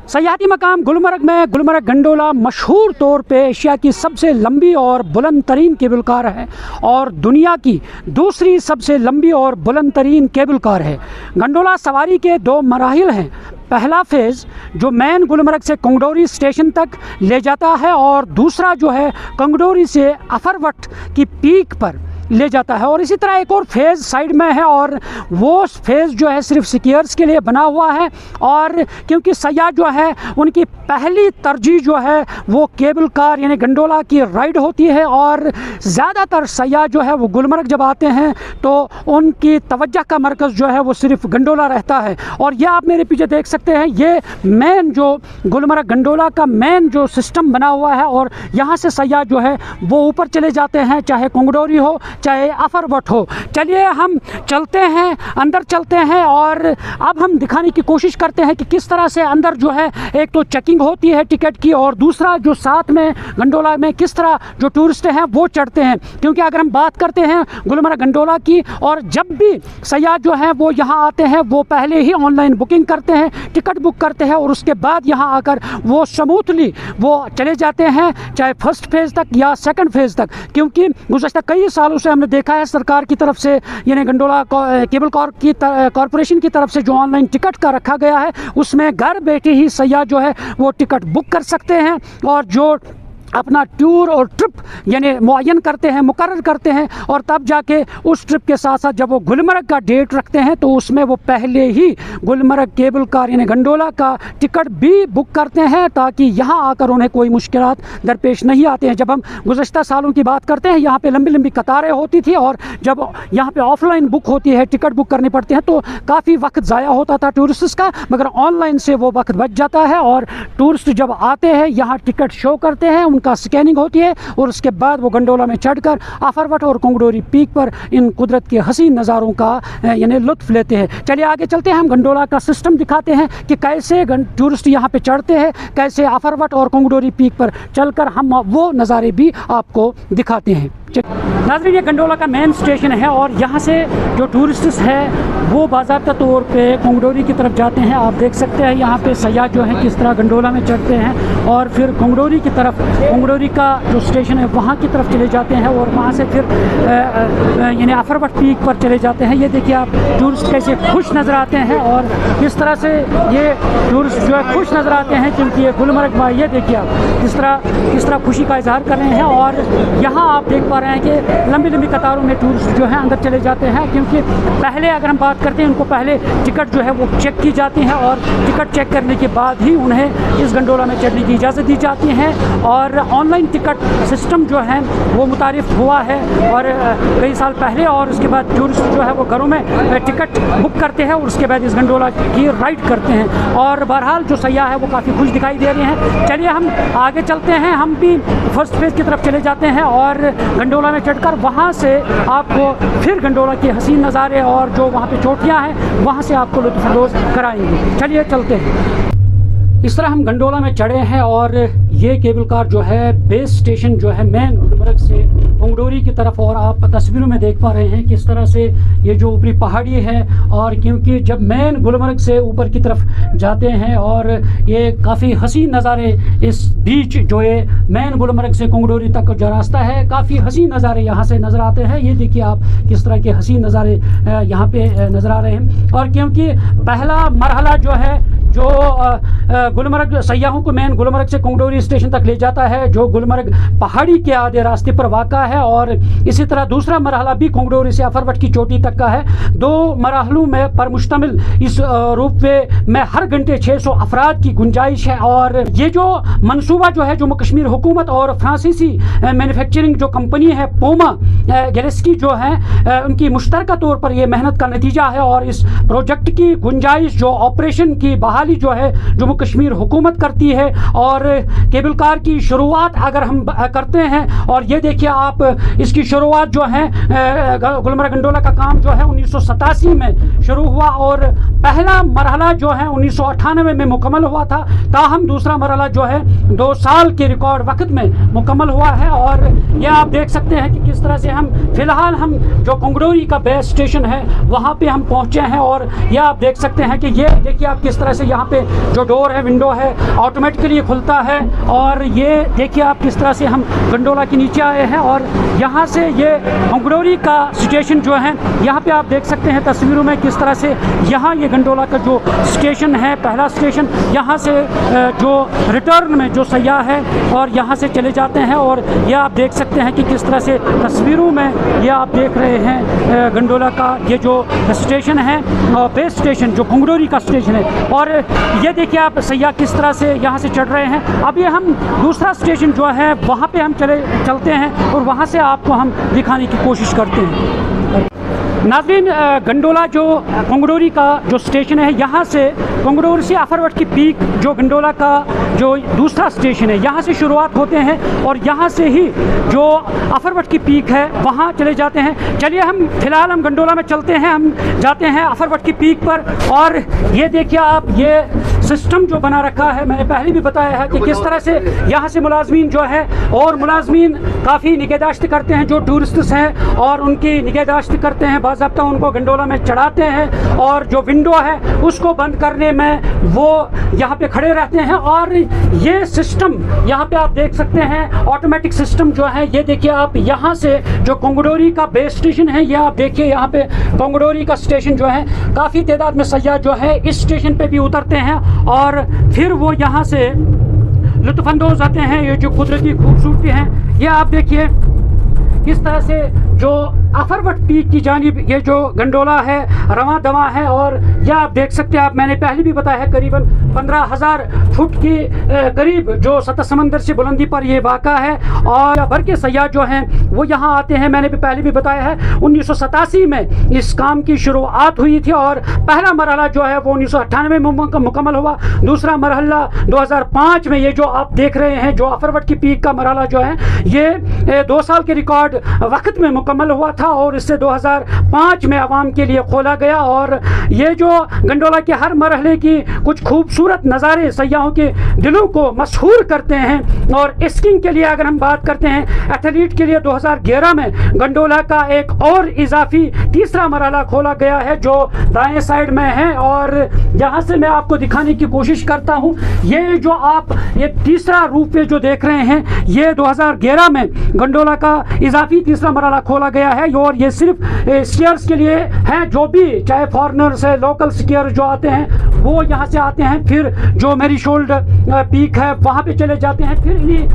सयाहती मकाम गुलमर्ग में गुलमर्ग गंडोला मशहूर तौर पे एशिया की सबसे लंबी और बुलंद तरीन केबल कार है और दुनिया की दूसरी सबसे लंबी और बुलंद तरीन केबल कार है। गंडोला सवारी के दो मराहिल हैं। पहला फेज़ जो मेन गुलमर्ग से कंगडोरी स्टेशन तक ले जाता है और दूसरा जो है कंगडोरी से अफरवट की पीक पर ले जाता है। और इसी तरह एक और फेज़ साइड में है और वो फेज़ जो है सिर्फ स्कीयर्स के लिए बना हुआ है। और क्योंकि सयाह जो है उनकी पहली तरजीह जो है वो केबल कार यानी गंडोला की राइड होती है और ज़्यादातर सयाह जो है वो गुलमर्ग जब आते हैं तो उनकी तवज्जो का मरकज़ जो है वो सिर्फ गंडोला रहता है। और यह आप मेरे पीछे देख सकते हैं, ये मेन जो गुलमर्ग गंडोला का मेन जो सिस्टम बना हुआ है और यहाँ से सयाह जो है वो ऊपर चले जाते हैं, चाहे कंगडोरी हो चाहे अफरवट हो। चलिए हम चलते हैं, अंदर चलते हैं और अब हम दिखाने की कोशिश करते हैं कि किस तरह से अंदर जो है एक तो चेकिंग होती है टिकट की और दूसरा जो साथ में गंडोला में किस तरह जो टूरिस्ट हैं वो चढ़ते हैं। क्योंकि अगर हम बात करते हैं गुलमर्ग गंडोला की और जब भी सयाह जो हैं वो यहाँ आते हैं वो पहले ही ऑनलाइन बुकिंग करते हैं, टिकट बुक करते हैं और उसके बाद यहाँ आकर वो स्मूथली वो चले जाते हैं, चाहे फर्स्ट फेज़ तक या सेकंड फेज़ तक। क्योंकि गुज़श्ता कई सालों से हमने देखा है सरकार की तरफ से यानी गंडोला केबल कॉरपोरेशन की तरफ से जो ऑनलाइन टिकट का रखा गया है उसमें घर बैठे ही सयाह जो है वो टिकट बुक कर सकते हैं और जो अपना टूर और ट्रिप यानी मुअय्यन करते हैं, मुकर्रर करते हैं और तब जाके उस ट्रिप के साथ साथ जब वो गुलमर्ग का डेट रखते हैं तो उसमें वो पहले ही गुलमर्ग केबल कार यानी गंडोला का टिकट भी बुक करते हैं ताकि यहाँ आकर उन्हें कोई मुश्किलात दरपेश नहीं आते हैं। जब हम गुज़श्ता सालों की बात करते हैं यहाँ पे लंबी लंबी कतारें होती थी और जब यहाँ पे ऑफलाइन बुक होती है, टिकट बुक करनी पड़ती है तो काफ़ी वक्त ज़ाया होता था टूरिस्ट का, मगर ऑनलाइन से वो वक्त बच जाता है और टूरिस्ट जब आते हैं यहाँ टिकट शो करते हैं, उनका स्कैनिंग होती है और उसके बाद वो गंडोला में चढ़कर अफरवट और कंगडोरी पीक पर इन कुदरत के हसीन नज़ारों का यानी लुत्फ़ लेते हैं। चलिए आगे चलते हैं, हम गंडोला का सिस्टम दिखाते हैं कि कैसे टूरिस्ट यहाँ पे चढ़ते हैं, कैसे अफरवट और कंगडोरी पीक पर चलकर हम वो नज़ारे भी आपको दिखाते हैं। नाज़रीन, ये गंडोला का मेन स्टेशन है और यहाँ से जो टूरिस्ट है वो बाज़ाब्ता तौर पे कंगडोरी की तरफ जाते हैं। आप देख सकते हैं यहाँ पे सयाह जो है किस तरह गंडोला में चढ़ते हैं और फिर कंगडोरी की तरफ, कंगडोरी का जो स्टेशन है वहाँ की तरफ चले जाते हैं और वहाँ से फिर यानी अफरवट पीक पर चले जाते हैं। ये देखिए आप टूरिस्ट कैसे खुश नज़र आते हैं और किस तरह से ये टूरिस्ट जो है खुश नज़र आते हैं क्योंकि ये गुलमर्ग में, ये देखिए आप किस तरह खुशी का इजहार कर रहे हैं। और यहाँ आप देख पा रहे हैं कि लंबी लंबी कतारों में टूरिस्ट जो है अंदर चले जाते हैं क्योंकि पहले अगर हम बात करते हैं उनको पहले टिकट जो है वो चेक की जाती है और टिकट चेक करने के बाद ही उन्हें इस गंडोला में चढ़ने की इजाज़त दी जाती है। और ऑनलाइन टिकट सिस्टम जो है वो मुतारिफ हुआ है और कई साल पहले और उसके बाद टूरिस्ट जो है वो घरों में टिकट बुक करते हैं और उसके बाद इस गंडोला की राइड करते हैं। और बहरहाल जो सयाह है वो काफ़ी खुश दिखाई दे रहे हैं। चलिए हम आगे चलते हैं, हम भी फर्स्ट फेज़ की तरफ चले जाते हैं और गंडोला में चढ़कर वहाँ से आपको फिर गंडोला के हसीन नज़ारे और जो वहाँ पे चोटियाँ हैं वहाँ से आपको लुत्फ़अंदोज़ कराएंगे। चलिए चलते हैं। इस तरह हम गंडोला में चढ़े हैं और ये केबल कार जो है बेस स्टेशन जो है मेन गुलमर्ग से कंगडोरी की तरफ, और आप तस्वीरों में देख पा रहे हैं किस तरह से ये जो ऊपरी पहाड़ी है और क्योंकि जब मेन गुलमर्ग से ऊपर की तरफ जाते हैं और ये काफ़ी हसीन नज़ारे इस बीच जो ये मेन गुलमर्ग से कंगडोरी तक जो रास्ता है काफ़ी हसीन नज़ारे यहाँ से नज़र आते हैं। ये देखिए आप किस तरह के हसीन नज़ारे यहाँ पे नज़र आ रहे हैं। और क्योंकि पहला मरहला जो है जो गुलमर्ग सयाहों को मेन गुलमर्ग से कंगडोरी स्टेशन तक ले जाता है जो गुलमर्ग पहाड़ी के आधे रास्ते पर वाक़ा है और इसी तरह दूसरा मरहला भी कंगडोरी से अफरवट की चोटी तक का है। दो मराहलों में पर मुश्तमिल इस रोपवे में हर घंटे 600 अफराद की गुंजाइश है। और ये जो मनसूबा जो है जम्मू कश्मीर हुकूमत और फ्रांसीसी मैन्युफैक्चरिंग जो कंपनी है पोमा गैलेस्की जो है उनकी मुश्तरका तौर पर यह मेहनत का नतीजा है। और इस प्रोजेक्ट की गुंजाइश जो ऑपरेशन की बहाली जो है जम्मू कश्मीर हुकूमत करती है और केबल कार की शुरुआत अगर हम करते हैं और ये देखिए आप इसकी शुरुआत जो है गुलमर्ग गंडोला का काम जो है 1987 में शुरू हुआ और पहला मरहला जो है 1998 में मुकम्मल हुआ था। ताहम दूसरा मरहला जो है 2 साल के रिकॉर्ड वक्त में मुकम्मल हुआ है। और ये आप देख सकते हैं कि किस तरह से हम फिलहाल हम जो कंगडोरी का बेस स्टेशन है वहाँ पे हम पहुँचे हैं और ये आप देख सकते हैं कि ये देखिए आप किस तरह से यहाँ पे जो डोर है, विंडो है, ऑटोमेटिकली खुलता है। और ये देखिए आप किस तरह से हम गंडोला के नीचे आए हैं और यहाँ से ये मंगरोरी का स्टेशन जो है, यहाँ पे आप देख सकते हैं तस्वीरों में किस तरह से यहाँ ये गंडोला का जो स्टेशन है, पहला स्टेशन, यहाँ से जो रिटर्न में जो सयाह है और यहाँ से चले जाते हैं। और ये आप देख सकते हैं कि किस तरह से तस्वीरों में ये आप देख रहे हैं गंडोला का ये जो स्टेशन है, बेस स्टेशन जो मंगरोरी का स्टेशन है। और ये देखिए आप सयाह किस तरह से यहाँ से चढ़ रहे हैं। अब ये हम दूसरा स्टेशन जो है वहाँ पे हम चलते हैं और वहाँ से आपको हम दिखाने की कोशिश करते हैं। नाज़रीन, गंडोला जो मंगरोरी का जो स्टेशन है, यहाँ से मंगरोरी से अफरवट की पीक जो गंडोला का जो दूसरा स्टेशन है, यहाँ से शुरुआत होते हैं और यहाँ से ही जो अफरवट की पीक है वहाँ चले जाते हैं। चलिए हम फ़िलहाल हम गंडोला में चलते हैं, हम जाते हैं अफरवट की पीक पर। और ये देखिए आप ये सिस्टम जो बना रखा है, मैंने पहले भी बताया है कि किस तरह से यहाँ से मुलाजमीन जो है और मुलाजमीन काफ़ी निगहदाश्त करते हैं, जो टूरिस्ट्स हैं और उनकी निगहदाश्त करते हैं, बाज़ाब्ता उनको गंडोला में चढ़ाते हैं और जो विंडो है उसको बंद करने में वो यहाँ पे खड़े रहते हैं। और ये सिस्टम यहाँ पे आप देख सकते हैं ऑटोमेटिक सिस्टम जो है। ये देखिए आप यहाँ से जो मंगरोरी का बेस स्टेशन है, ये आप देखिए यहाँ पे मंगरोरी का स्टेशन जो है, काफ़ी तादाद में सयाह जो है इस स्टेशन पे भी उतरते हैं और फिर वो यहाँ से लुत्फ़अंदोज़ आते हैं। ये जो कुदरती खूबसूरती है, ये आप देखिए किस तरह से जो अफरवट पीक की जानिब ये जो गंडोला है रवां दवा है। और यह आप देख सकते हैं, आप मैंने पहले भी बताया है, करीबन 15,000 फुट की करीब जो सतह समंदर से बुलंदी पर ये वाक़ा है। और भर के सयाह जो हैं वो यहाँ आते हैं। मैंने भी पहले भी बताया है 1987 में इस काम की शुरुआत हुई थी और पहला मरहला जो है वो 1998 में मुकम्मल हुआ। दूसरा मरहला 2005 में, ये जो आप देख रहे हैं जो अफरवट की पीक का मरहला जो है ये 2 साल के रिकॉर्ड वक्त में मुकम्मल हुआ था और इससे 2005 में आवाम के लिए खोला गया। और ये जो गंडोला के हर मरहले की कुछ खूबसूरत नज़ारे सयाहों के दिलों को मशहूर करते हैं। और स्कीइंग के लिए अगर हम बात करते हैं, एथलीट के लिए 2011 में गंडोला का एक और इजाफी तीसरा मरहला खोला गया है जो दाएं साइड में है। और यहाँ से मैं आपको दिखाने की कोशिश करता हूँ, ये जो आप ये तीसरा रूप जो देख रहे हैं, ये 2011 में गंडोला का इजाफी तीसरा मरहला खोला गया है। और ये सिर्फ स्कीयर्स के लिए हैं, जो भी चाहे फॉरेनर्स है, लोकल स्कीयर जो आते हैं वो यहाँ से आते हैं, फिर जो मैरीशोल्ड पीक है वहाँ पे चले जाते हैं, फिर इन्हीं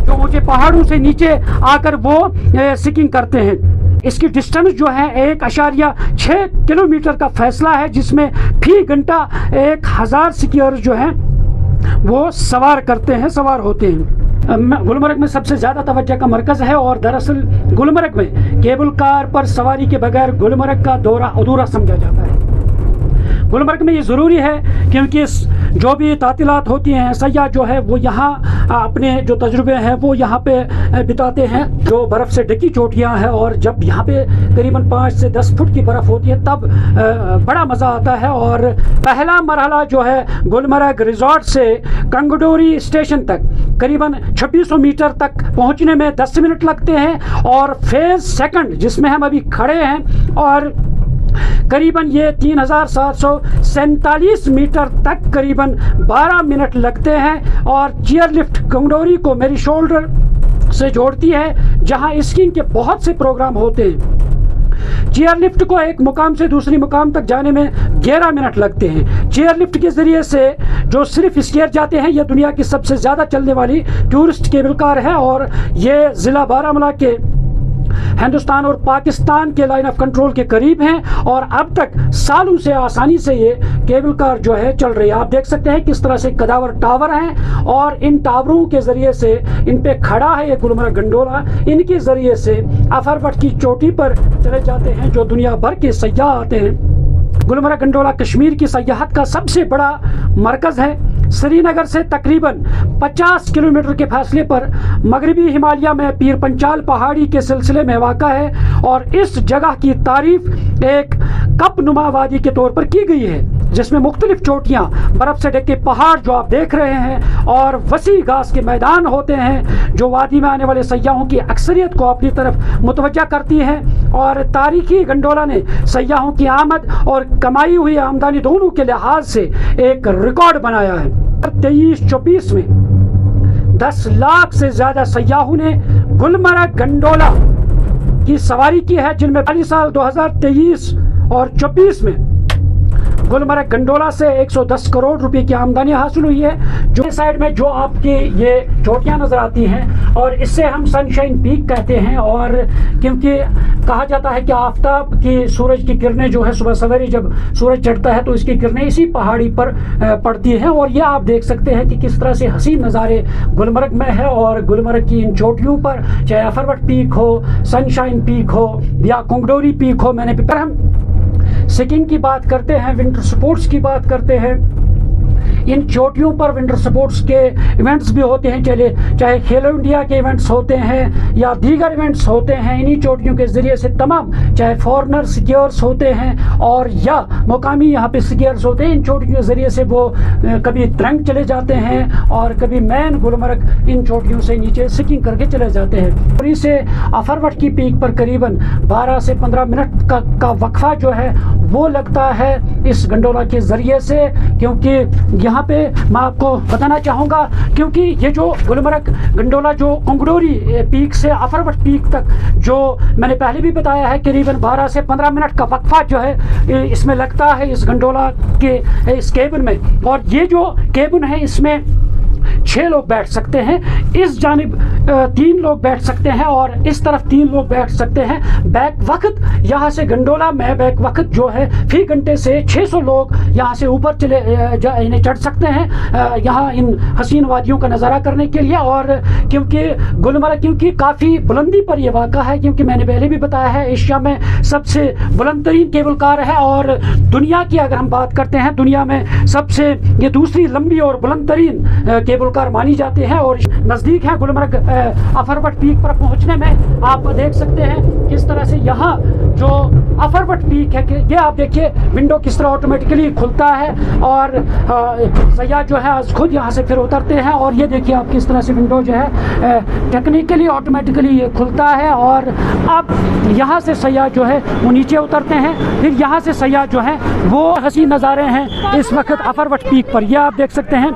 जो ऊंचे पहाड़ों से नीचे आकर वो स्कीइंग करते हैं। इसकी डिस्टेंस जो है 1.6 किलोमीटर का फैसला है, जिसमें फी घंटा 1000 स्कीयर जो हैं वो सवार होते हैं। गुलमर्ग में सबसे ज़्यादा तवज्जो का मरकज़ है और दरअसल गुलमर्ग में केबल कार पर सवारी के बगैर गुलमर्ग का दौरा अधूरा समझा जाता है। गुलमर्ग में ये ज़रूरी है क्योंकि जो भी तातीलात होती हैं, सयाह जो है वो यहाँ अपने जो तजुर्बे हैं वो यहाँ पे बिताते हैं। जो बर्फ़ से ढकी चोटियाँ हैं और जब यहाँ पे करीबन 5 से 10 फुट की बर्फ़ होती है तब बड़ा मज़ा आता है। और पहला मरहला जो है गुलमर्ग रिज़ॉर्ट से कंगडोरी स्टेशन तक करीबन 2600 मीटर तक पहुँचने में 10 मिनट लगते हैं। और फेज़ सेकंड जिसमें हम अभी खड़े हैं और करीबन ये 3747 मीटर तक करीबन 12 मिनट लगते हैं। और चेयर लिफ्ट कंगडोरी को मैरीशोल्ड से जोड़ती है, जहां स्कीइंग के बहुत से प्रोग्राम होते हैं। चेयर लिफ्ट को एक मुकाम से दूसरी मुकाम तक जाने में 11 मिनट लगते हैं। चेयर लिफ्ट के ज़रिए से जो सिर्फ स्कीयर जाते हैं, यह दुनिया की सबसे ज़्यादा चलने वाली टूरिस्ट केबल कार है और ये ज़िला बारामूला के हिंदुस्तान और पाकिस्तान के लाइन ऑफ कंट्रोल के करीब हैं। और अब तक सालों से आसानी से ये केबल कार जो है चल रही है। आप देख सकते हैं किस तरह से कदावर टावर हैं और इन टावरों के ज़रिए से इन पे खड़ा है ये गुलमर्ग गंडोला। इनके ज़रिए से अफरवट की चोटी पर चले जाते हैं जो दुनिया भर के सयाह आते हैं। गुलमर्ग गंडोला कश्मीर की सयाहत का सबसे बड़ा मरकज़ है। श्रीनगर से तकरीबन 50 किलोमीटर के फासले पर मगरबी हिमालय में पीर पंचाल पहाड़ी के सिलसिले में वाक़ा है और इस जगह की तारीफ एक कप नुमा वादी के तौर पर की गई है। जिसमें मुख्तलिफ चोटियाँ, बर्फ़ से ढके पहाड़ जो आप देख रहे हैं और वसी घास के मैदान होते हैं जो वादी में आने वाले सयाहों की अक्सरियत को अपनी तरफ मुतवज्जा करती हैं। और तारीखी गंडोला ने सयाहों की आमद और कमाई हुई आमदनी दोनों के लिहाज से एक रिकॉर्ड बनाया है। 23-24 में 10 लाख से ज़्यादा सयाहों ने गुलमर्ग गंडोला की सवारी की है, जिनमें 40 साल 2023 और 24 में गुलमर्ग गंडोला से 110 करोड़ रुपए की आमदनी हासिल हुई है। जो साइड में जो आपकी ये चोटियां नजर आती हैं और इससे हम सनशाइन पीक कहते हैं, और क्योंकि कहा जाता है कि आफताब की सूरज की किरणें जो है सुबह सवेरे जब सूरज चढ़ता है तो इसकी किरणें इसी पहाड़ी पर पड़ती हैं। और ये आप देख सकते हैं कि किस तरह से हसीन नज़ारे गुलमर्ग में है। और गुलमर्ग की इन चोटियों पर चाहे अफरवट पीक हो, सनशाइन पीक हो या कुंगडोरी पीक हो, मैंने पर हम स्कीइंग की बात करते हैं, विंटर स्पोर्ट्स की बात करते हैं, इन चोटियों पर विंटर स्पोर्ट्स के इवेंट्स भी होते हैं, चाहे खेलो इंडिया के इवेंट्स होते हैं या दीगर इवेंट्स होते हैं। इन्हीं चोटियों के ज़रिए से तमाम चाहे फॉरेनर स्कीयर्स होते हैं और या मुकामी यहाँ पे स्कीयर्स होते हैं, इन चोटियों के ज़रिए से वो कभी तरंग चले जाते हैं और कभी मैन गुलमर्ग इन चोटियों से नीचे स्कीइंग करके चले जाते हैं। और इसे अफरवट की पीक पर करीबन 12 से 15 मिनट का वक्फा जो है वो लगता है इस गंडोला के ज़रिए से, क्योंकि यहाँ पे मैं आपको बताना चाहूँगा, क्योंकि ये जो गुलमर्ग गंडोला जो कुंगडोरी पीक से अफरवट पीक तक जो मैंने पहले भी बताया है करीबन 12 से 15 मिनट का वक्फा जो है इसमें लगता है इस गंडोला के इस केबिन में। और ये जो केबिन है इसमें 6 लोग बैठ सकते हैं, इस जानिब 3 लोग बैठ सकते हैं और इस तरफ 3 लोग बैठ सकते हैं। बैक वक्त यहाँ से गंडोला में बैक वक्त जो है फी घंटे से 600 लोग यहाँ से ऊपर इन्हें चढ़ सकते हैं यहाँ इन हसीन वादियों का नज़ारा करने के लिए। और क्योंकि गुलमर्ग क्योंकि काफ़ी बुलंदी पर यह वाक़ा है, क्योंकि मैंने पहले भी बताया है एशिया में सबसे बुलंद तरीन केबल कार है और दुनिया की अगर हम बात करते हैं दुनिया में सबसे ये दूसरी लंबी और बुलंद तरीन केबल कार मानी जाती है। और नज़दीक है गुलमर्ग अफरवट पीक पर पहुंचने में आप देख सकते हैं किस तरह से यहाँ जो अफरवट पीक है कि ये आप देखिए विंडो किस तरह ऑटोमेटिकली खुलता है और सयाह जो है खुद यहाँ से फिर उतरते हैं। और ये देखिए आप किस तरह से विंडो जो है टेक्निकली ऑटोमेटिकली ये खुलता है और अब यहाँ से सयाह जो है वो नीचे उतरते हैं। फिर यहाँ से सयाह जो है वो हसीन नज़ारे हैं इस वक्त अफरवट पीक पर। यह आप देख सकते हैं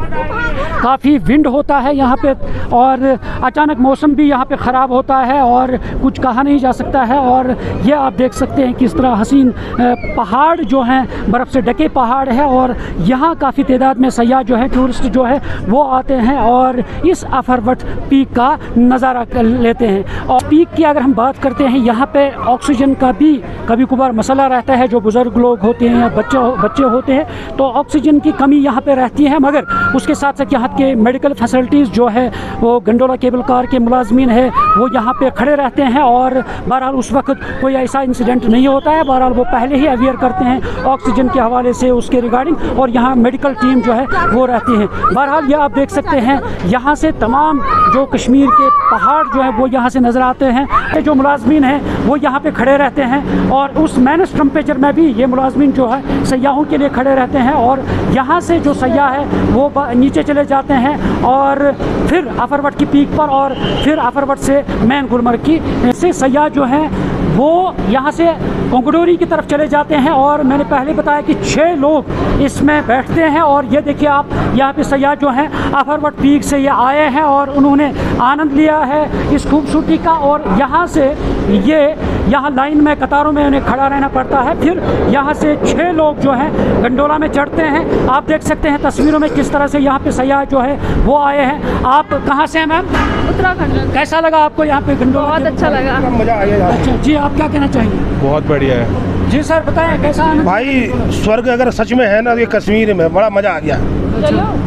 काफ़ी विंड होता है यहाँ पे और अचानक मौसम भी यहाँ पे ख़राब होता है और कुछ कहा नहीं जा सकता है। और ये आप देख सकते हैं किस तरह हसीन पहाड़ जो हैं बर्फ़ से ढके पहाड़ है और यहाँ काफ़ी तादाद में सयाह जो है टूरिस्ट जो है वो आते हैं और इस अफरवट पीक का नज़ारा लेते हैं। और पीक की अगर हम बात करते हैं यहाँ पे ऑक्सीजन का भी कभी कभार मसला रहता है, जो बुज़ुर्ग लोग होते हैं या बच्चे होते हैं तो ऑक्सीजन की कमी यहाँ पे रहती है, मगर उसके साथ साथ यहाँ के मेडिकल फैसिलिटीज़ जो है वो गंडोला केबल कार के मुलाजमीन है वो यहाँ पे खड़े रहते हैं और बहरहाल उस वक्त कोई ऐसा इंसिडेंट नहीं होता है। बहरहाल वो पहले ही अवेयर करते हैं ऑक्सीजन के हवाले से उसके रिगार्डिंग और यहाँ मेडिकल टीम जो है वो रहती है। बहरहाल ये आप देख सकते हैं यहाँ से तमाम जो कश्मीर के पहाड़ जो है वो यहाँ से नज़र आते हैं। जो मुलाजमीन हैं वो यहाँ पे खड़े रहते हैं और उस माइनस टेम्परेचर में भी ये मुलाजमीन जो है सयाहों के लिए खड़े रहते हैं और यहाँ से जो सयाह है वो नीचे चले जाते हैं और फिर अफरवट की पीक पर और फिर अफरवट से मैन गुलमर्ग की से सयाह जो हैं वो यहाँ से कुंगडोरी की तरफ चले जाते हैं। और मैंने पहले बताया कि 6 लोग इसमें बैठते हैं और ये देखिए आप यहाँ पे सयाह जो हैं अफरवट पीक से ये आए हैं और उन्होंने आनंद लिया है इस खूबसूरती का। और यहाँ से ये यहाँ लाइन में कतारों में उन्हें खड़ा रहना पड़ता है। फिर यहाँ से 6 लोग जो हैं गंडोला में चढ़ते हैं। आप देख सकते हैं तस्वीरों में किस तरह से यहाँ पे सयाह जो है वो आए हैं। आप कहाँ से हैं मैम? उत्तराखंड। कैसा लगा आपको यहाँ पे गंडोला? बहुत अच्छा लगा, मजा आ गया। अच्छा जी, आप क्या कहना चाहेंगे? बहुत बढ़िया है जी सर, बताएं कैसा आनंद? भाई स्वर्ग अगर सच में है ना, ये कश्मीर में बड़ा मजा आ गया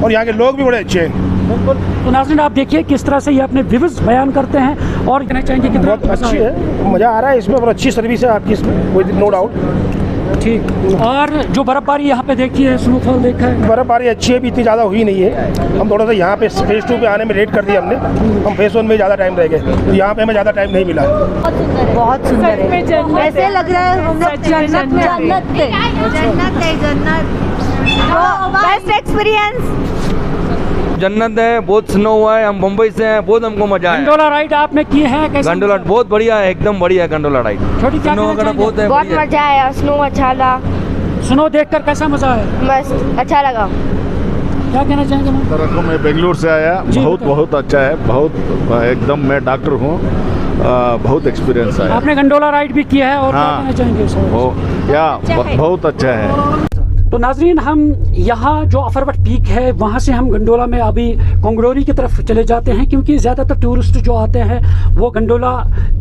और यहाँ के लोग भी बड़े अच्छे हैं। बिल्कुल। तो नाज़रीन आप देखिए किस तरह से ये अपने व्यूज़ बयान करते हैं और कहना चाहेंगे कि बहुत अच्छी है, मज़ा आ रहा है इसमें, बहुत अच्छी सर्विस है आपकी इसमें, कोई नो डाउट। ठीक। और जो बर्फ़बारी यहाँ पे देखी है, स्नोफॉल देखा है? बर्फ़बारी अच्छी है, भी इतनी ज़्यादा हुई नहीं है। हम थोड़ा सा यहाँ पे फेज़ 2 पे आने में लेट कर दिया हमने, हम फेज़ 1 में ज़्यादा टाइम रह गए तो यहाँ पे हमें ज़्यादा टाइम नहीं मिला। बहुत सुंदर है, ऐसे लग रहा है हम लोग जन्नत में, जन्नत है, जन्नत। Best experience. जन्नत है, बहुत स्नो हुआ है, हम मुंबई से हैं, बहुत हमको मजा आया। गंडोला राइड आपने की है, कैसा? गंडोला बहुत बढ़िया है, एकदम बढ़िया है गंडोला राइड। छोटी क्या स्नो वगैरह बहुत है, बहुत बढ़िया है। मजा आया, स्नो अच्छा था, स्नो देखकर कैसा मजा आया? बस अच्छा लगा। क्या कहना चाहेंगे मैम? तरह मैं बेंगलुरु से आया, जी, बहुत बताओ। बहुत अच्छा है, बहुत एकदम मैं डॉक्टर हूँ, बहुत एक्सपीरियंस आया। आपने गंडोला राइड भी किया है और क्या हाँ। कहना चाहेंगे इस बारे में? वो या बहुत अच्छा है। तो नाजरीन, हम यहाँ जो अफरवट पीक है वहाँ से हम गंडोला में अभी कोंगड़ोरी की तरफ चले जाते हैं, क्योंकि ज़्यादातर टूरिस्ट जो आते हैं वो गंडोला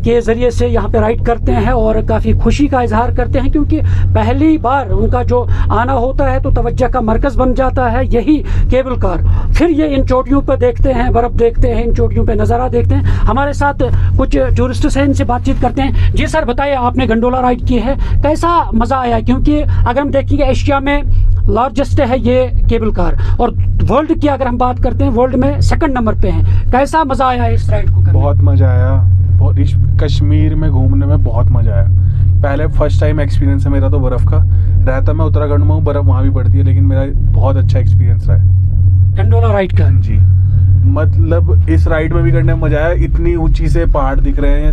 के ज़रिए से यहाँ पे राइड करते हैं और काफ़ी खुशी का इजहार करते हैं, क्योंकि पहली बार उनका जो आना होता है तो तवज्जो का मरकज़ बन जाता है यही केबल कार। फिर ये इन चोटियों पर देखते हैं, बर्फ़ देखते हैं, इन चोटियों पर नज़ारा देखते हैं। हमारे साथ कुछ टूरिस्ट हैं, इनसे बातचीत करते हैं। जी सर, बताइए, आपने गंडोला राइड की है, कैसा मज़ा आया? क्योंकि अगर हम देखेंगे एशिया में लार्जेस्ट है ये केबल कार, और वर्ल्ड की अगर हम बात करते हैं वर्ल्ड में सेकंड नंबर पे है। कैसा मजा आया इस राइड को करने? बहुत मज़ा आया, बहुत इस कश्मीर में घूमने में बहुत मज़ा आया। पहले फर्स्ट टाइम एक्सपीरियंस है मेरा तो बर्फ़ का। रहता मैं उत्तराखंड में हूँ, बर्फ़ वहाँ भी पड़ती है, लेकिन मेरा बहुत अच्छा एक्सपीरियंस रहा है गंडोला राइड का। जी, मतलब इस राइड में भी करने में मज़ा आया। इतनी ऊंची से पहाड़ दिख रहे हैं,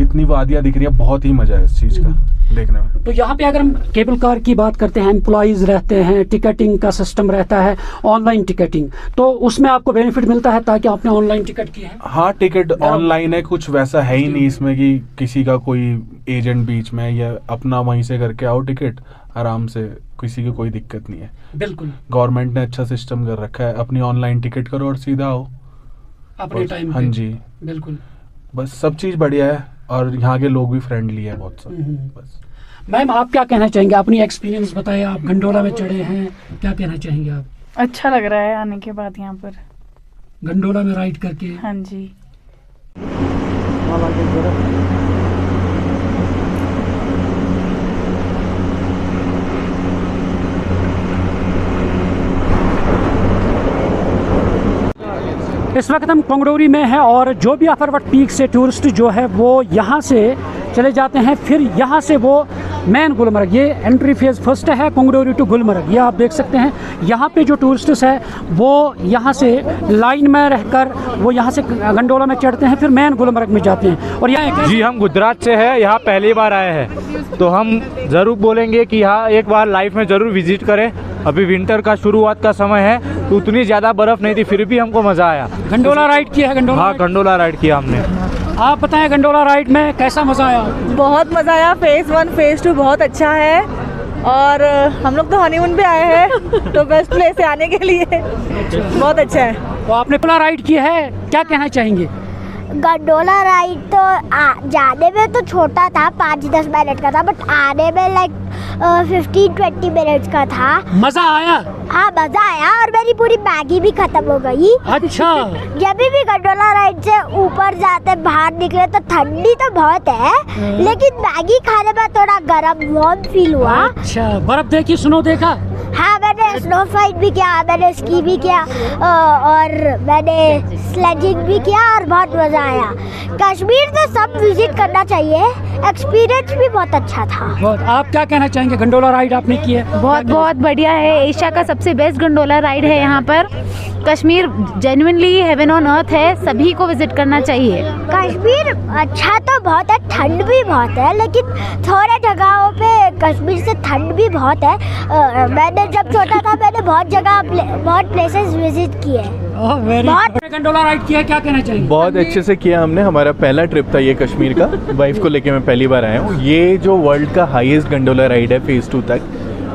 इतनी वादियाँ दिख रही है, बहुत ही मज़ा है इस चीज़ का देखने में। तो यहाँ पे अगर हम केबल कार की बात करते हैं, एम्प्लॉइज रहते हैं, टिकटिंग का सिस्टम रहता है, ऑनलाइन टिकटिंग, तो उसमें आपको बेनिफिट मिलता है ताकि आपने ऑनलाइन टिकट किया है? हाँ, टिकट ऑनलाइन है, कुछ वैसा है ही नहीं इसमें कि किसी का कोई एजेंट बीच में, या अपना वहीं से करके आओ टिकट आराम से, किसी की कोई दिक्कत नहीं है। बिल्कुल, गवर्नमेंट ने अच्छा सिस्टम कर रखा है, अपनी ऑनलाइन टिकट करो और सीधा आओ अपने टाइम हाँ जी, बिल्कुल। बस सब चीज़ बढ़िया है, और यहाँ के लोग भी फ्रेंडली है बहुत सब। बस मैम, आप क्या कहना चाहेंगे? अपनी एक्सपीरियंस बताइए, आप गंडोला में चढ़े हैं, क्या कहना चाहेंगे आप? अच्छा लग रहा है आने के बाद यहाँ पर। गंडोला में राइड करके? हाँ जी। इस वक्त हम कोंगड़ोरी में हैं और जो भी अफरवट पीक से टूरिस्ट जो है वो यहाँ से चले जाते हैं, फिर यहाँ से वो मेन गुलमर्ग, ये एंट्री फेज़ फर्स्ट है कोंगड़ोरी टू गुलमर्ग। ये आप देख सकते हैं, यहाँ पे जो टूरिस्ट्स है वो यहाँ से लाइन में रहकर वो यहाँ से गंडोला में चढ़ते हैं, फिर मेन गुलमर्ग में जाते हैं। और यहाँ जी, हम गुजरात से हैं, यहाँ पहली बार आए हैं, तो हम ज़रूर बोलेंगे कि यहाँ एक बार लाइफ में ज़रूर विजिट करें। अभी विंटर का शुरुआत का समय है, तो उतनी ज़्यादा बर्फ़ नहीं थी, फिर भी हमको मज़ा आया। गंडोला राइड किया है? गंडोला? हाँ, गंडोला राइड किया हमने। आप बताएं, गंडोला राइड में कैसा मज़ा आया? बहुत मज़ा आया। फेज़ 1 फेज़ 2 बहुत अच्छा है, और हम लोग तो हनीमून पे आए हैं तो बेस्ट प्लेस है आने के लिए, बहुत अच्छा है। तो आपने गंडोला राइड किया है, क्या कहना चाहेंगे? गंडोला राइड तो जाने में तो छोटा था, 5-10 मिनट का था, बट आने में लाइक 15-20 मिनट्स का था। मज़ा आया? हाँ, मज़ा आया, और मेरी पूरी मैगी भी खत्म हो गई। अच्छा। जब भी गंडोला राइड से ऊपर जाते बाहर निकले तो ठंडी तो बहुत है, लेकिन मैगी खाने में थोड़ा गर्म वार्म फील हुआ। अच्छा, बर्फ देखी, स्नो देखा? हाँ, मैंने स्नो फाइट भी किया, मैंने स्की भी किया, और मैंने स्लेजिंग भी किया, और बहुत मज़ा आया। कश्मीर तो सब विजिट करना चाहिए, एक्सपीरियंस भी बहुत अच्छा था। बहुत। आप क्या कहना चाहेंगे? गंडोला राइड आपने की है? बहुत बहुत बढ़िया है, एशिया का सबसे बेस्ट गंडोला राइड है यहाँ पर। Kashmir genuinely heaven on earth है, सभी को विजिट करना चाहिए। कश्मीर अच्छा तो बहुत है, ठंड भी बहुत है, लेकिन थोड़े जगहों पे कश्मीर से ठंड भी बहुत है। मैंने जब छोटा था मैंने बहुत जगह बहुत प्लेसेस विजिट किए हैं। गंडोला राइड किया, क्या कहना चाहिए? बहुत अच्छे से किया हमने, हमारा पहला ट्रिप था ये कश्मीर का। वाइफ को लेके मैं पहली बार आया हूँ। ये जो वर्ल्ड का हाईएस्ट गंडोला राइड है फेज़ 2 तक,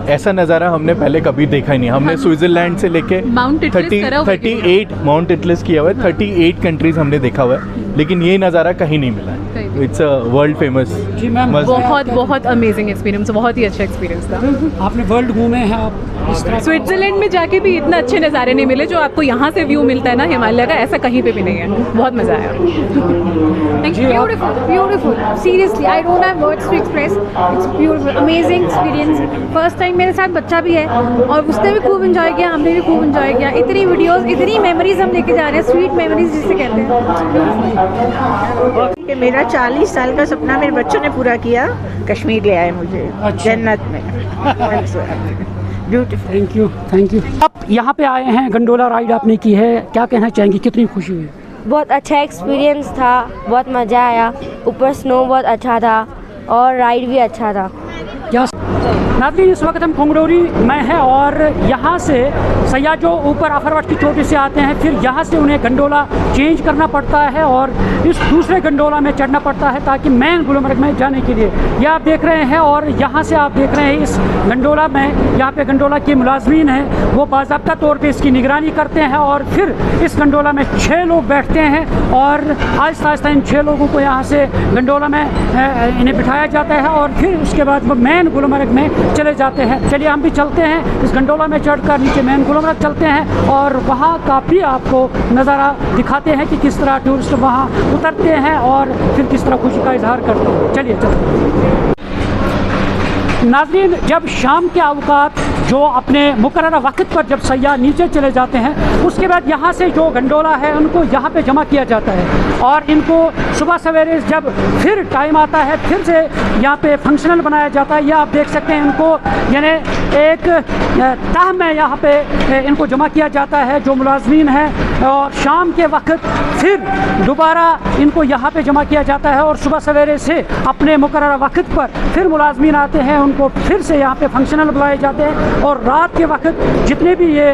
ऐसा नज़ारा हमने पहले कभी देखा ही नहीं। हमने स्विट्जरलैंड से लेके 38 माउंट इटलिस किया हुआ है, 38 कंट्रीज हमने देखा हुआ है, लेकिन ये नज़ारा कहीं नहीं मिला है। It's a world famous. जी मैम, बहुत बहुत अमेजिंग एक्सपीरियंस, बहुत ही अच्छा एक्सपीरियंस था। आपने वर्ल्ड घूमे हैं आप, इस तरह स्विट्जरलैंड में जाके भी इतना अच्छे नज़ारे नहीं मिले जो आपको यहाँ से व्यू मिलता है ना हिमालय का, ऐसा कहीं पे भी नहीं है। बहुत मज़ा आया। Beautiful, seriously I don't have words to express, it's beautiful, amazing experience. First time मेरे साथ बच्चा भी है और उसने भी खूब एंजॉय किया, हमने भी खूब एंजॉय किया। इतनी वीडियोस, इतनी मेमोरीज हम लेके जा रहे हैं, स्वीट मेमोरीज जिसे कहते हैं। मेरा 40 साल का सपना मेरे बच्चों ने पूरा किया, कश्मीर ले आए मुझे। जन्नत में ब्यूटीफुल। Thank you. आप यहाँ पे आए हैं, गंडोला राइड आपने की है, क्या कहना चाहेंगी, कितनी खुशी हुई? बहुत अच्छा एक्सपीरियंस था, बहुत मज़ा आया। ऊपर स्नो बहुत अच्छा था और राइड भी अच्छा था। क्या नाज़रीन, इस वक्त हम कुंगड़ोरी में हैं और यहाँ से सैयाह जो ऊपर अफरवट की चोटी से आते हैं, फिर यहाँ से उन्हें गंडोला चेंज करना पड़ता है और इस दूसरे गंडोला में चढ़ना पड़ता है ताकि मेन गुलमर्ग में जाने के लिए। ये आप देख रहे हैं और यहाँ से आप देख रहे हैं इस गंडोला में, यहाँ पे गंडोला के मुलाजमीन हैं, वो बाज़ाब्ता तौर पे इसकी निगरानी करते हैं और फिर इस गंडोला में 6 लोग बैठते हैं और आहिस्ता आहिस्ता इन 6 लोगों को यहाँ से गंडोला में इन्हें बिठाया जाता है और फिर उसके बाद वो मेन गुलमर्ग में चले जाते हैं। चलिए हम भी चलते हैं, इस गंडोला में चढ़कर नीचे मेन गुलमर्ग चलते हैं और वहाँ का भी आपको नज़ारा दिखाते हैं कि किस तरह टूरिस्ट वहाँ उतरते हैं और फिर किस तरह खुशी का इजहार करते हैं। चलिए चलते। नाज़रीन, जब शाम के अवकात जो अपने मुकर्रर वक्त पर जब सैयाह नीचे चले जाते हैं, उसके बाद यहाँ से जो गंडोला है उनको यहाँ पे जमा किया जाता है और इनको सुबह सवेरे जब फिर टाइम आता है फिर से यहाँ पे फंक्शनल बनाया जाता है। यह आप देख सकते हैं, इनको यानी एक तह में यहाँ पे इनको जमा किया जाता है जो मुलाजमीन हैं और शाम के वक्त फिर दोबारा इनको यहाँ पे जमा किया जाता है और सुबह सवेरे से अपने मुकर्रर वक्त पर फिर मुलाजमीन आते हैं, उनको फिर से यहाँ पे फंक्शनल बुलाए जाते हैं और रात के वक्त जितने भी ये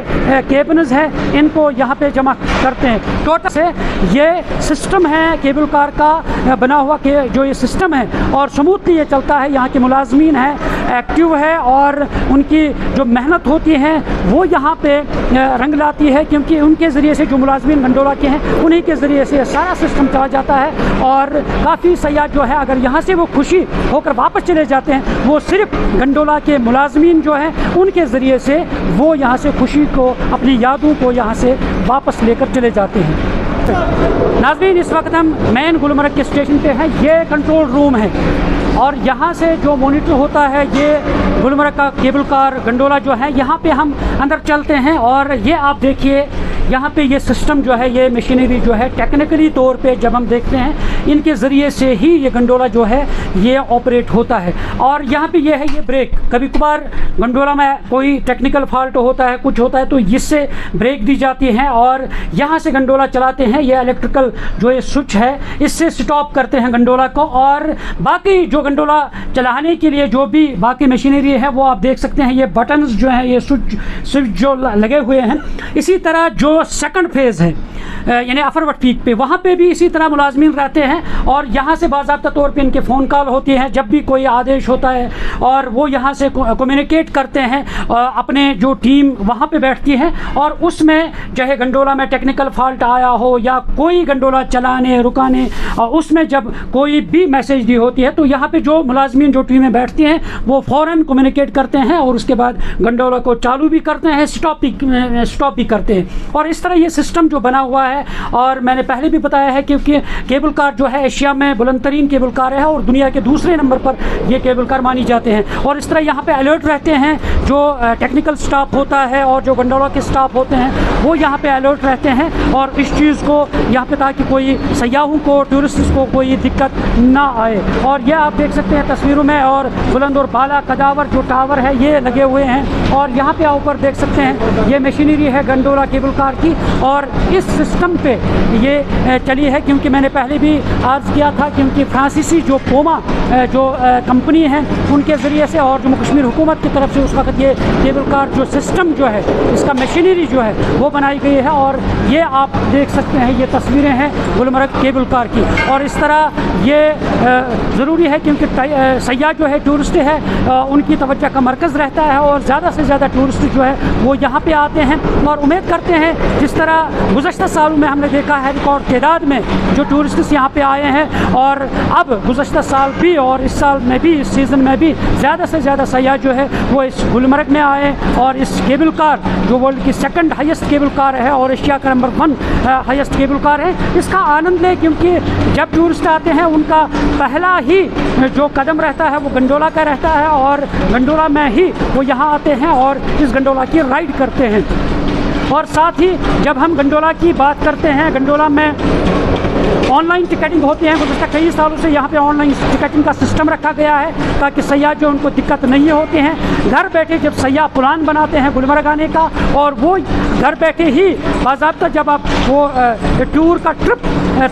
केबिन्स हैं इनको यहाँ पे जमा करते हैं। टोटल से ये सिस्टम है केबल कार का बना हुआ के जो ये सिस्टम है और स्मूथली ये चलता है। यहाँ के मुलाजमीन हैं एक्टिव है और उनकी जो मेहनत होती है वो यहाँ पे रंग लाती है, क्योंकि उनके ज़रिए से जो मुलाजमीन गंडोला के हैं उन्हीं के ज़रिए से सारा सिस्टम चला जाता है और काफ़ी सैयाह जो है अगर यहाँ से वो खुशी होकर वापस चले जाते हैं, वो सिर्फ गंडोला के मुलाजमीन जो हैं उनके ज़रिए से वो यहाँ से खुशी को, अपनी यादों को यहाँ से वापस लेकर चले जाते हैं। नाज़रीन, इस वक्त हम मेन गुलमर्ग के स्टेशन पे हैं, ये कंट्रोल रूम है और यहाँ से जो मॉनिटर होता है ये गुलमर्ग का केबल कार गंडोला जो है, यहाँ पे हम अंदर चलते हैं और ये आप देखिए यहाँ पे ये सिस्टम जो है, ये मशीनरी जो है टेक्निकली तौर पे जब हम देखते हैं इनके ज़रिए से ही ये गंडोला जो है ये ऑपरेट होता है। और यहाँ पे ये है ये ब्रेक, कभी कभार गंडोला में कोई टेक्निकल फॉल्ट होता है, कुछ होता है तो इससे ब्रेक दी जाती है और यहाँ से गंडोला चलाते हैं। ये इलेक्ट्रिकल जो ये स्विच है इससे स्टॉप करते हैं गंडोला को और बाकी जो गंडोला चलाने के लिए जो भी बाकी मशीनरी है वो आप देख सकते हैं, ये बटन्स जो हैं, ये स्विच जो लगे हुए हैं। इसी तरह जो सेकंड फेज़ है यानी अफरवट पीक पे, वहाँ पे भी इसी तरह मुलाजमीन रहते हैं और यहाँ से बाज़ाब्ता तौर पे इनके फ़ोन कॉल होती है जब भी कोई आदेश होता है और वो यहाँ से कम्युनिकेट करते हैं अपने जो टीम वहाँ पे बैठती है और उसमें चाहे गंडोला में टेक्निकल फॉल्ट आया हो या कोई गंडोला चलाने रुकाने और उसमें जब कोई भी मैसेज दी होती है तो यहाँ पे जो मुलाजमीन जो टीमें बैठती हैं वो फ़ौरन कम्युनिकेट करते हैं और उसके बाद गंडोला को चालू भी करते हैं, स्टॉप भी करते हैं। और इस तरह ये सिस्टम जो बना हुआ है और मैंने पहले भी बताया है क्योंकि केबल कार जो है एशिया में बुलंद तरीन केबल कार है और दुनिया के दूसरे नंबर पर ये केबल कार मानी जाते हैं। और इस तरह यहाँ पे अलर्ट रहते हैं जो टेक्निकल स्टाफ होता है और जो गंडोला के स्टाफ होते हैं वो यहाँ पे अलर्ट रहते हैं और इस चीज़ को यहाँ पे ताकि कोई सयाहों को, टूरिस्ट को कोई दिक्कत ना आए। और ये आप देख सकते हैं तस्वीरों में और बुलंद और बाला कदावर जो टावर है ये लगे हुए हैं और यहाँ पे ऊपर देख सकते हैं ये मशीनरी है गंडोला केबल कार की और इस सिस्टम पे ये चली है क्योंकि मैंने पहले भी अर्ज़ किया था क्योंकि फ्रांसीसी जो पोमा जो कंपनी है उनके ज़रिए से और जम्मू कश्मीर हुकूमत की तरफ से उस वक्त ये केबल कार जो सिस्टम जो है इसका मशीनरी जो है वो बनाई गई है और ये आप देख सकते हैं ये तस्वीरें हैं गुलमर्ग केबल कार की। और इस तरह ये ज़रूरी है क्योंकि सयाह जो है टूरिस्ट है उनकी तवज्जो का मरकज़ रहता है और ज़्यादा से ज़्यादा टूरिस्ट जो है वो यहाँ पे आते हैं और उम्मीद करते हैं जिस तरह गुज़श्ता सालों में हमने देखा है रिकॉर्ड तादाद में जो टूरिस्ट यहाँ पे आए हैं और अब गुज़श्ता साल भी और इस साल में भी इस सीज़न में भी ज़्यादा से ज़्यादा सयाह जो है वो इस गुलमर्ग में आए और इस केबल कार जो वर्ल्ड की सेकंड हाईएस्ट केबल कार है और एशिया का नंबर 1 हाईएस्ट केबल कार है, इसका आनंद लें क्योंकि जब टूरिस्ट आते हैं उनका पहला ही जो कदम रहता है वो गंडोला का रहता है और गंडोला में ही वो यहाँ आते हैं और इस गंडोला की राइड करते हैं। और साथ ही जब हम गंडोला की बात करते हैं, गंडोला में ऑनलाइन टिकटिंग होती है। गुज़श्ता कई सालों से यहाँ पे ऑनलाइन टिकटिंग का सिस्टम रखा गया है ताकि सयाह जो उनको दिक्कत नहीं होते हैं। घर बैठे जब सयाह प्लान बनाते हैं गुलमर्ग आने का, और वो घर बैठे ही बाज़ाब्ता जब आप वो टूर का ट्रिप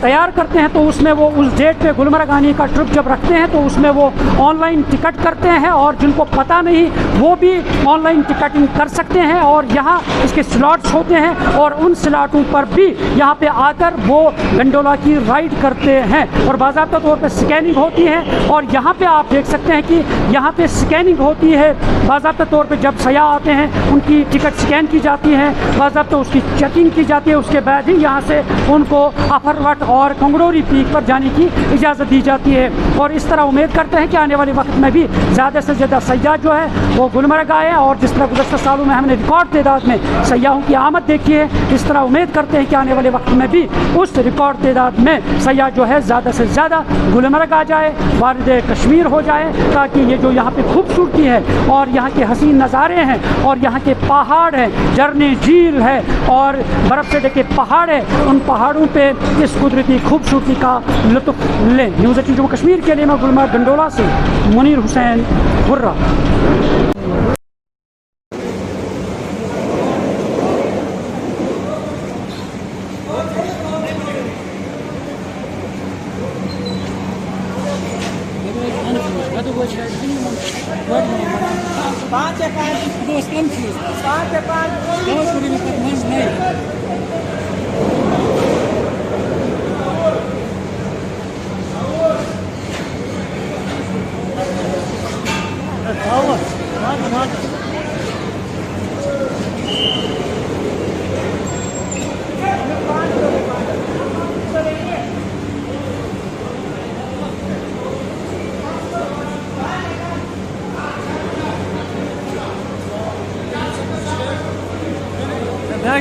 तैयार करते हैं तो उसमें वो उस डेट पे गुलमर्ग आने का ट्रिप जब रखते हैं तो उसमें वो ऑनलाइन टिकट करते हैं, और जिनको पता नहीं वो भी ऑनलाइन टिकटिंग कर सकते हैं। और यहाँ इसके स्लॉट्स होते हैं और उन स्लॉटों पर भी यहाँ पे आकर वो गंडोला की राइड करते हैं, और बाज़ाब्ता तौर पे स्कैनिंग होती है। और यहाँ पे आप देख सकते हैं कि यहाँ पे स्कैनिंग होती है बाज़ाब्ता तौर पे। जब सयाह आते हैं उनकी टिकट स्कैन की जाती है, बाज़ाब्ता उसकी चेकिंग की जाती है, उसके बाद ही यहाँ से उनको अफरवट और कंगड़ोरी पीक पर जाने की इजाज़त दी जाती है। और इस तरह उम्मीद करते हैं कि आने वाले वक्त में भी ज़्यादा से ज़्यादा सयाह जो है वो गुलमर्ग आए, और जिस तरह गुज़श्ता सालों में हमने रिकॉर्ड तादाद में सयाहों की आमद देखी है, इस तरह उम्मीद करते हैं कि आने वाले वक्त में भी उस रिकॉर्ड तादाद में सयाह जो है ज़्यादा से ज़्यादा गुलमर्ग आ जाए, वारिद कश्मीर हो जाए, ताकि ये जो यहाँ पे खूबसूरती है और यहाँ के हसीन नज़ारे हैं और यहाँ के पहाड़ हैं, झरने, झील है और बर्फ़ से ढके पहाड़ है, उन पहाड़ों पे इस कुदरती खूबसूरती का लुत्फ़ लें। न्यूज़ 18 जम्मू कश्मीर के लिए मैं गुलमर्ग गंडोला से Munir Hussain hurrah.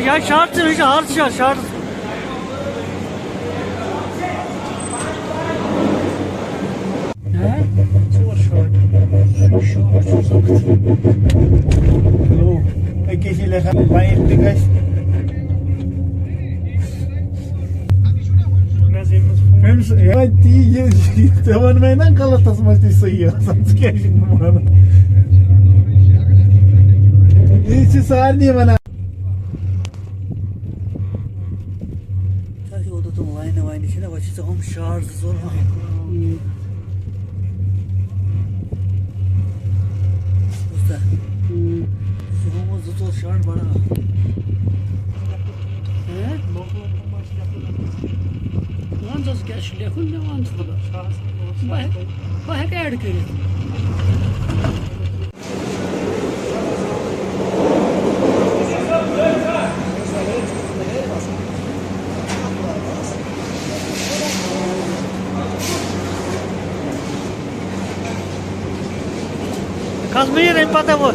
Ja, schade, nicht hart, schade. Teman mainan kalau tas mesti sih, sangat mana. Ini saat ni mana? Tabii o da online içine başısı ham şarj zor mu? Usta. Zoom zor şarj bana. Yalnız geçle kullu mantıklı. Bak add करें कश्मीर नहीं पता वो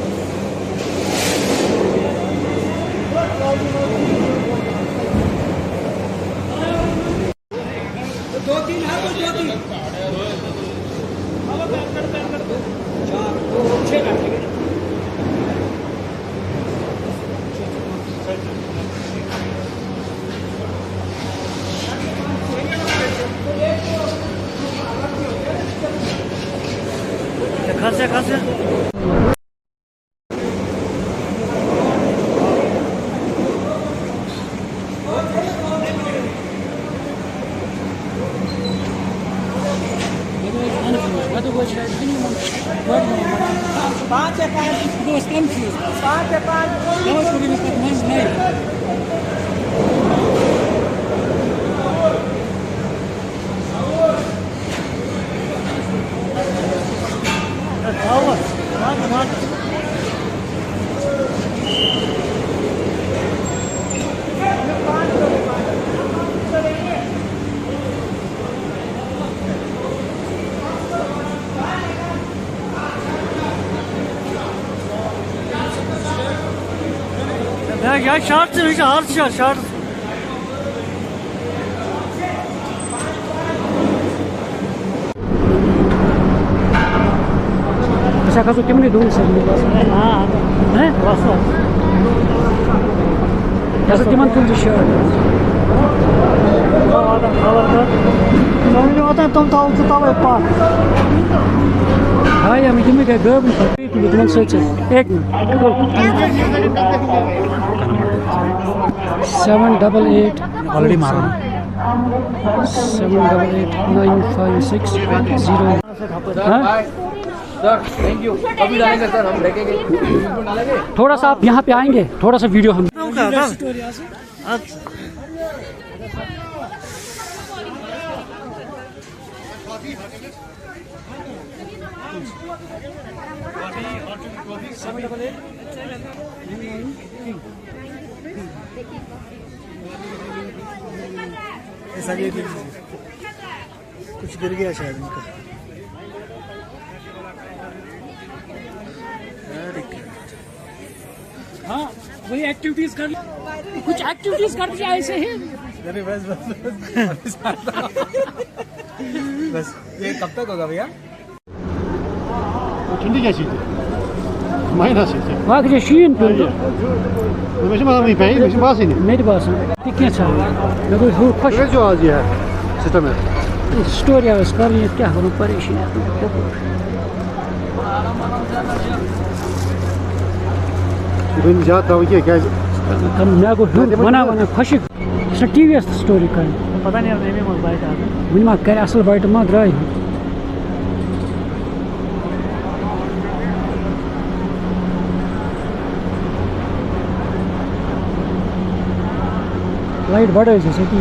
दो तीन है तो दो तीन खासे खासे Ya şartsın işte harçça şart. Bisa kasih kim ni dulu sih? हाँ हैं? वास्तव Kasih kiman tuh di share. हाँ या मैं तुम्हें क्या गर्व तुम सोचे एक मिनट 788 ऑलरेडी मारा 7889560 थैंक यू कभी डालेंगे सर हम देखेंगे थोड़ा सा आप यहाँ पे आएंगे थोड़ा सा वीडियो हम ऐसा ये कुछ गिर गया शायद इनका। हाँ वही एक्टिविटीज कर कुछ एक्टिविटीज कर दिया ऐसे ही अरे बस बस ये कब तक होगा भैया? ठंडी क्या चीज़ है मायना से वहाँ के शीन पे मुझे मतलब नहीं पाई मुझे बात ही नहीं मेरी बात सुन क्या था मैं कोई खुश जो आज ये है सिस्टम है स्टोरी है उसका ये क्या करूँ परेशान दिन जाता हूँ ये क्या मैं को मना खुश टीवी स्टोरी कर पता नहीं वन मा कर असल बाइट मा द्राय लाइट बढ़े जैसे कि